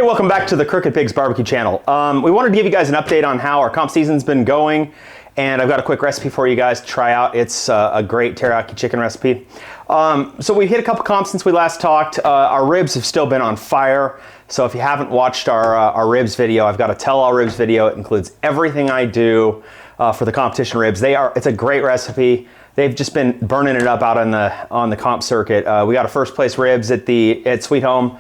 welcome back to the Crooked Pigs Barbecue channel. We wanted to give you guys an update on how our comp season's been going, and I've got a quick recipe for you guys to try out. It's a great teriyaki chicken recipe. So we've hit a couple comps since we last talked. Our ribs have still been on fire, so if you haven't watched our ribs video, I've got a tell-all ribs video. It includes everything I do for the competition ribs. It's a great recipe. They've just been burning it up out on the comp circuit. We got a first place ribs at Sweet Home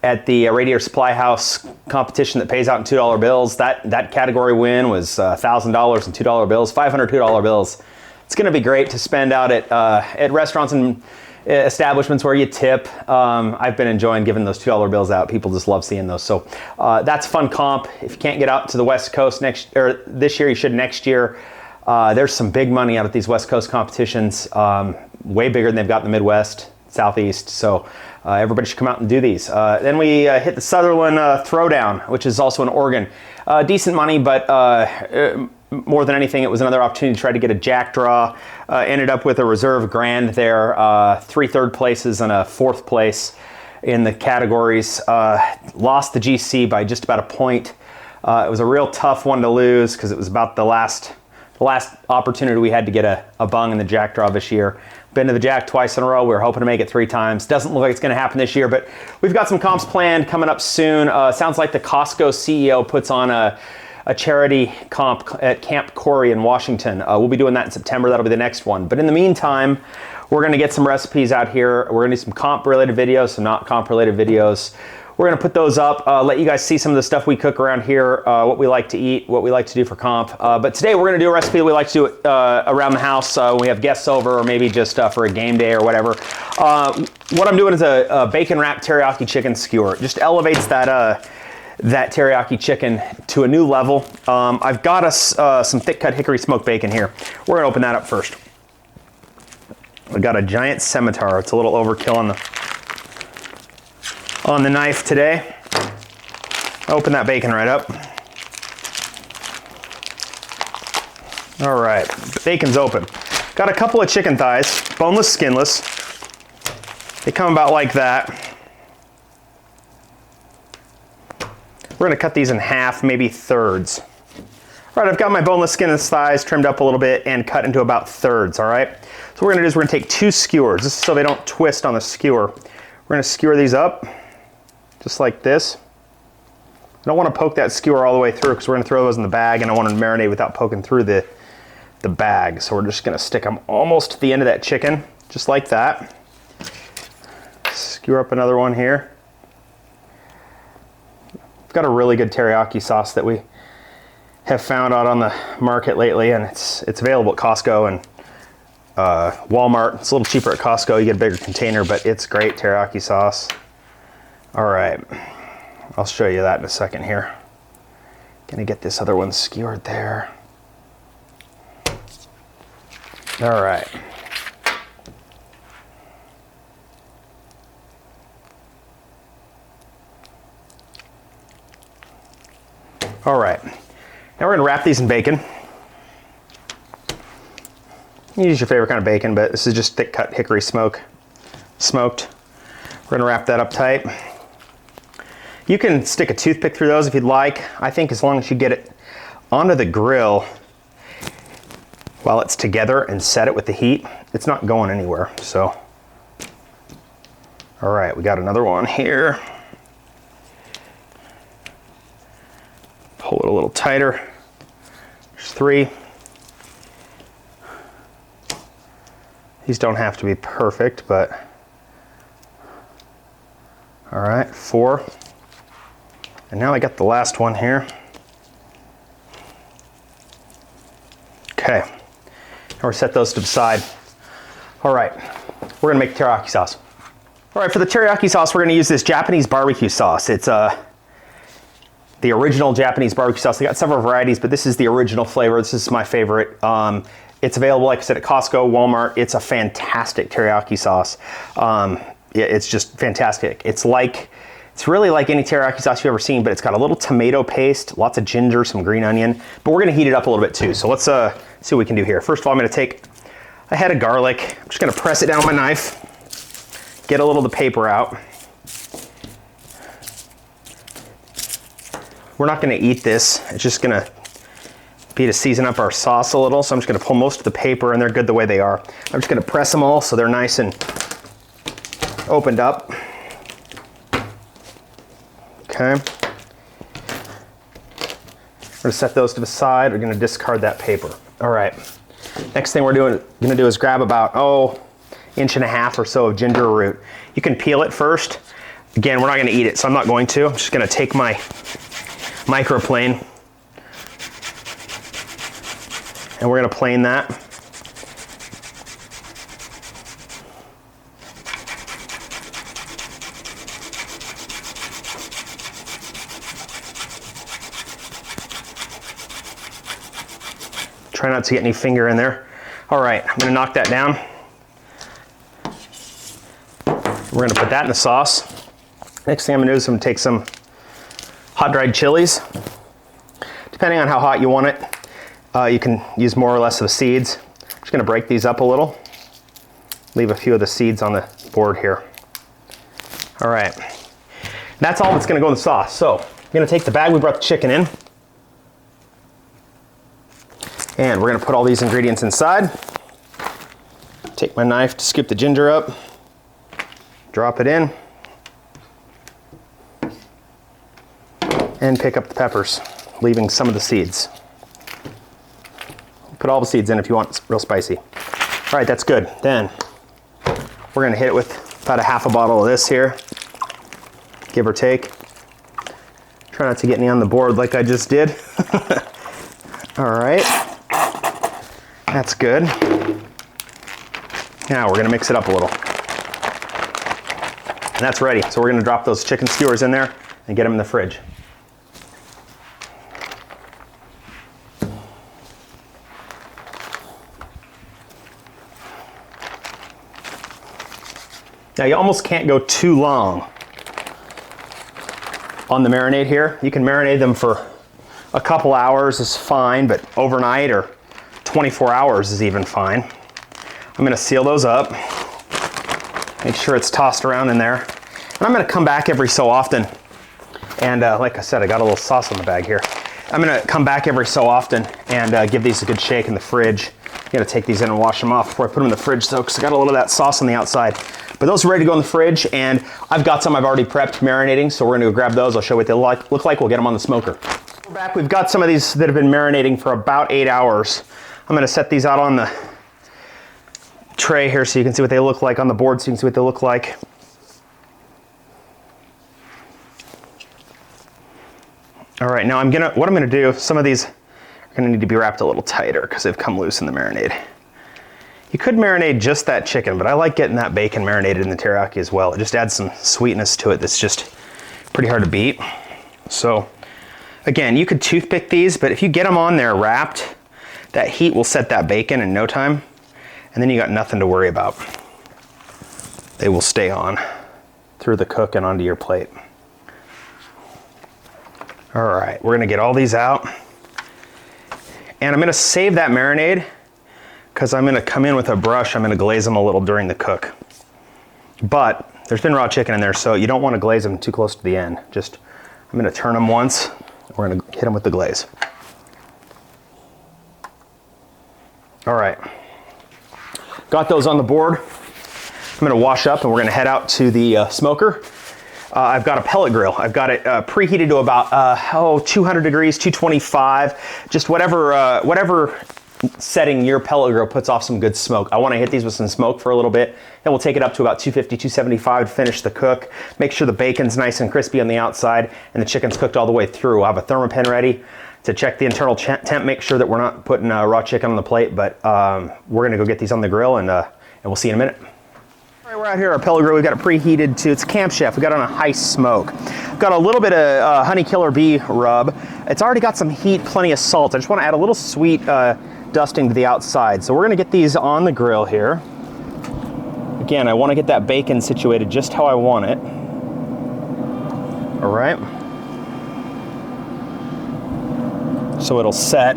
at the Radiator Supply House competition that pays out in $2 bills. That category win was $1,000 in $2 bills, 500 $2 bills. It's going to be great to spend out at restaurants and establishments where you tip. I've been enjoying giving those $2 bills out. People just love seeing those. So that's a fun comp. If you can't get out to the West Coast this year, you should next year. There's some big money out at these West Coast competitions, way bigger than they've got in the Midwest, Southeast. So everybody should come out and do these. Then we hit the Sutherland Throwdown, which is also in Oregon. Decent money, but more than anything, it was another opportunity to try to get a jack draw. Ended up with a reserve grand there, 3 third places and a 4th place in the categories. Lost the GC by just about a point. It was a real tough one to lose because it was about the last opportunity we had to get a bung in the jack draw this year. Been to the jack twice in a row. We were hoping to make it 3 times. Doesn't look like it's going to happen this year, but we've got some comps planned coming up soon. Sounds like the Costco CEO puts on a charity comp at Camp Corey in Washington. We'll be doing that in September. That'll be the next one. But in the meantime, we're going to get some recipes out here. We're going to do some comp related videos, some not comp related videos. We're going to put those up, let you guys see some of the stuff we cook around here, what we like to eat, what we like to do for comp. But today we're going to do a recipe that we like to do around the house when we have guests over, or maybe just for a game day or whatever. What I'm doing is a bacon wrapped teriyaki chicken skewer. It just elevates that teriyaki chicken to a new level. I've got us some thick cut hickory smoked bacon here. We're going to open that up first. We've got a giant scimitar. It's a little overkill on the knife today. Open that bacon right up. All right, bacon's open. Got a couple of chicken thighs, boneless, skinless. They come about like that. We're gonna cut these in half, maybe thirds. All right, I've got my boneless, skinless thighs trimmed up a little bit and cut into about thirds, all right? So what we're gonna do is we're gonna take 2 skewers, this is so they don't twist on the skewer. We're gonna skewer these up, just like this. I don't want to poke that skewer all the way through because we're going to throw those in the bag, and I want to marinate without poking through the bag. So we're just going to stick them almost to the end of that chicken, just like that. Skewer up another one here. We've got a really good teriyaki sauce that we have found out on the market lately, and it's available at Costco and Walmart. It's a little cheaper at Costco. You get a bigger container, but it's great teriyaki sauce. All right, I'll show you that in a second here. Gonna get this other one skewered there. All right. All right, now we're gonna wrap these in bacon. Use your favorite kind of bacon, but this is just thick cut hickory smoked. We're gonna wrap that up tight. You can stick a toothpick through those if you'd like. I think as long as you get it onto the grill while it's together and set it with the heat, it's not going anywhere, so. All right, we got another one here. Pull it a little tighter. There's 3. These don't have to be perfect, but all right, 4. And now I got the last one here. Okay, now we're set those to the side. All right, we're gonna make teriyaki sauce. All right, for the teriyaki sauce, we're gonna use this Japanese barbecue sauce. It's the original Japanese barbecue sauce. They got several varieties, but this is the original flavor. This is my favorite. It's available, like I said, at Costco, Walmart. It's a fantastic teriyaki sauce. It's just fantastic. It's really like any teriyaki sauce you've ever seen, but it's got a little tomato paste, lots of ginger, some green onion, but we're gonna heat it up a little bit too. So let's see what we can do here. First of all, I'm gonna take a head of garlic. I'm just gonna press it down with my knife, get a little of the paper out. we're not gonna eat this. It's just gonna be to season up our sauce a little. So I'm just gonna pull most of the paper, and they're good the way they are. I'm just gonna press them all so they're nice and opened up. Okay. We're gonna set those to the side. We're gonna discard that paper. All right. Next thing we're gonna do is grab about, inch and a half or so of ginger root. You can peel it first. Again, we're not gonna eat it, so I'm not going to. I'm just gonna take my microplane and we're gonna plane that. Try not to get any finger in there. All right, I'm gonna knock that down. We're gonna put that in the sauce. Next thing I'm gonna do is I'm gonna take some hot dried chilies. Depending on how hot you want it, you can use more or less of the seeds. I'm just gonna break these up a little. Leave a few of the seeds on the board here. All right, that's all that's gonna go in the sauce. So I'm gonna take the bag we brought the chicken in, and we're gonna put all these ingredients inside. Take my knife to scoop the ginger up, drop it in, and pick up the peppers, leaving some of the seeds. Put all the seeds in if you want real spicy. All right, that's good. Then we're gonna hit it with about a half a bottle of this here, give or take. Try not to get any on the board like I just did. All right, that's good. Now we're gonna mix it up a little. And that's ready. So we're gonna drop those chicken skewers in there and get them in the fridge. Now you almost can't go too long on the marinade here. You can marinate them for a couple hours is fine, but overnight or 24 hours is even fine. I'm gonna seal those up, make sure it's tossed around in there. And I'm gonna come back every so often. And like I said, I got a little sauce on the bag here. I'm gonna come back every so often and give these a good shake in the fridge. I gotta take these in and wash them off before I put them in the fridge though, because I got a little of that sauce on the outside. But those are ready to go in the fridge, and I've got some I've already prepped marinating, so we're gonna go grab those. I'll show you what they look like. We'll get them on the smoker. We're back. We've got some of these that have been marinating for about 8 hours. I'm gonna set these out on the tray here so you can see what they look like, on the board so you can see what they look like. All right, now what I'm gonna do, some of these are gonna need to be wrapped a little tighter because they've come loose in the marinade. You could marinate just that chicken, but I like getting that bacon marinated in the teriyaki as well. It just adds some sweetness to it that's just pretty hard to beat. So again, you could toothpick these, but if you get them on there wrapped, that heat will set that bacon in no time, and then you got nothing to worry about. They will stay on through the cook and onto your plate. All right, we're gonna get all these out, and I'm gonna save that marinade because I'm gonna come in with a brush, I'm gonna glaze them a little during the cook. But there's been raw chicken in there, so you don't wanna glaze them too close to the end. Just, I'm gonna turn them once, we're gonna hit them with the glaze. All right, got those on the board. I'm gonna wash up and we're gonna head out to the smoker. I've got a pellet grill. I've got it preheated to about 200 degrees, 225, just whatever setting your pellet grill puts off some good smoke. I want to hit these with some smoke for a little bit. Then we'll take it up to about 250, 275 to finish the cook. Make sure the bacon's nice and crispy on the outside and the chicken's cooked all the way through. I'll have a thermopen ready to check the internal temp, make sure that we're not putting raw chicken on the plate, but we're gonna go get these on the grill and we'll see you in a minute. All right, we're out here at our pellet grill. We've got it preheated to, it's Camp Chef. We got it on a high smoke. Got a little bit of honey killer bee rub. It's already got some heat, plenty of salt. I just want to add a little sweet dusting to the outside. So we're gonna get these on the grill here. Again, I want to get that bacon situated just how I want it. All right. So it'll set.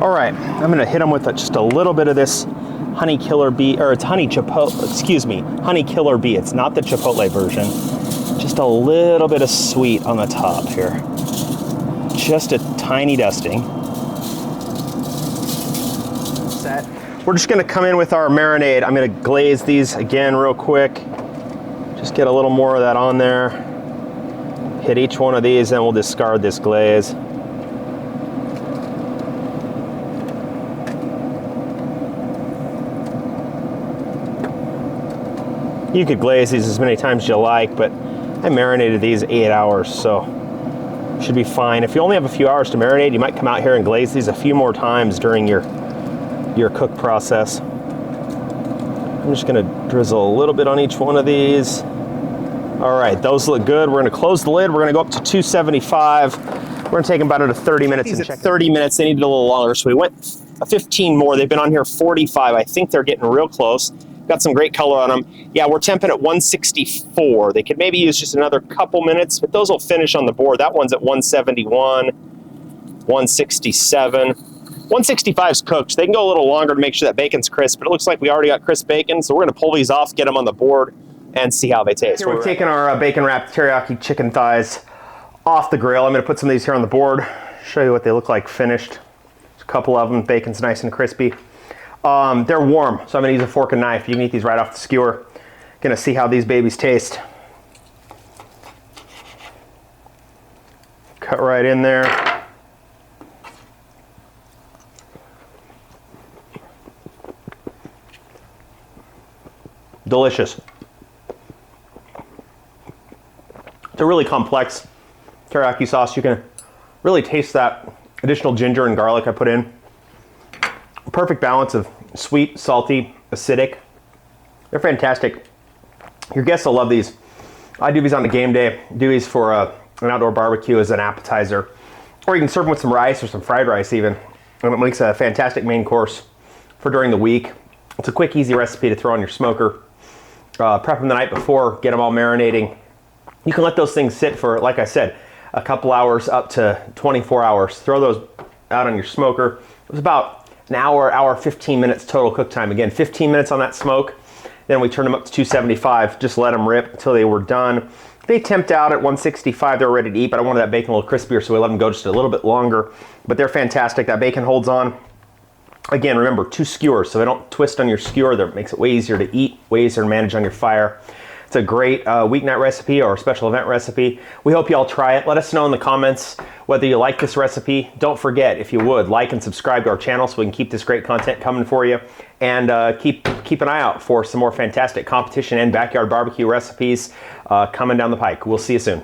All right, I'm gonna hit them with just a little bit of this honey killer bee, or it's honey chipotle, excuse me, honey killer bee. It's not the chipotle version. Just a little bit of sweet on the top here. Just a tiny dusting. Set. We're just gonna come in with our marinade. I'm gonna glaze these again real quick. Just get a little more of that on there. Hit each one of these, and we'll discard this glaze. You could glaze these as many times as you like, but I marinated these 8 hours, so should be fine. If you only have a few hours to marinate, you might come out here and glaze these a few more times during your cook process. I'm just gonna drizzle a little bit on each one of these. All right, those look good. We're gonna close the lid. We're gonna go up to 275. We're gonna take them about 30 minutes. And check 30 minutes, they needed a little longer, so we went a 15 more. They've been on here 45. I think they're getting real close. Got some great color on them. Yeah, we're temping at 164. They could maybe use just another couple minutes, but those will finish on the board. That one's at 171, 167. 165 is cooked. They can go a little longer to make sure that bacon's crisp, but it looks like we already got crisp bacon, so we're gonna pull these off, get them on the board, and see how they taste. Here we've taken our bacon-wrapped teriyaki chicken thighs off the grill. I'm gonna put some of these here on the board, show you what they look like finished. There's a couple of them. Bacon's nice and crispy. They're warm, so I'm gonna use a fork and knife. You can eat these right off the skewer. Gonna see how these babies taste. Cut right in there. Delicious. It's a really complex teriyaki sauce. You can really taste that additional ginger and garlic I put in. Perfect balance of sweet, salty, acidic. They're fantastic. Your guests will love these. I do these on a game day. Do these for an outdoor barbecue as an appetizer. Or you can serve them with some rice or some fried rice even. And it makes a fantastic main course for during the week. It's a quick, easy recipe to throw on your smoker. Prep them the night before, get them all marinating. You can let those things sit for, like I said, a couple hours up to 24 hours. Throw those out on your smoker. It was about an hour, 15 minutes total cook time. Again, 15 minutes on that smoke. Then we turned them up to 275. Just let them rip until they were done. They temped out at 165. They were ready to eat, but I wanted that bacon a little crispier, so we let them go just a little bit longer. But they're fantastic. That bacon holds on. Again, remember, 2 skewers, so they don't twist on your skewer. That makes it way easier to eat, way easier to manage on your fire. It's a great weeknight recipe or special event recipe. We hope you all try it. Let us know in the comments whether you like this recipe. Don't forget, if you would, like and subscribe to our channel so we can keep this great content coming for you. And keep an eye out for some more fantastic competition and backyard barbecue recipes coming down the pike. We'll see you soon.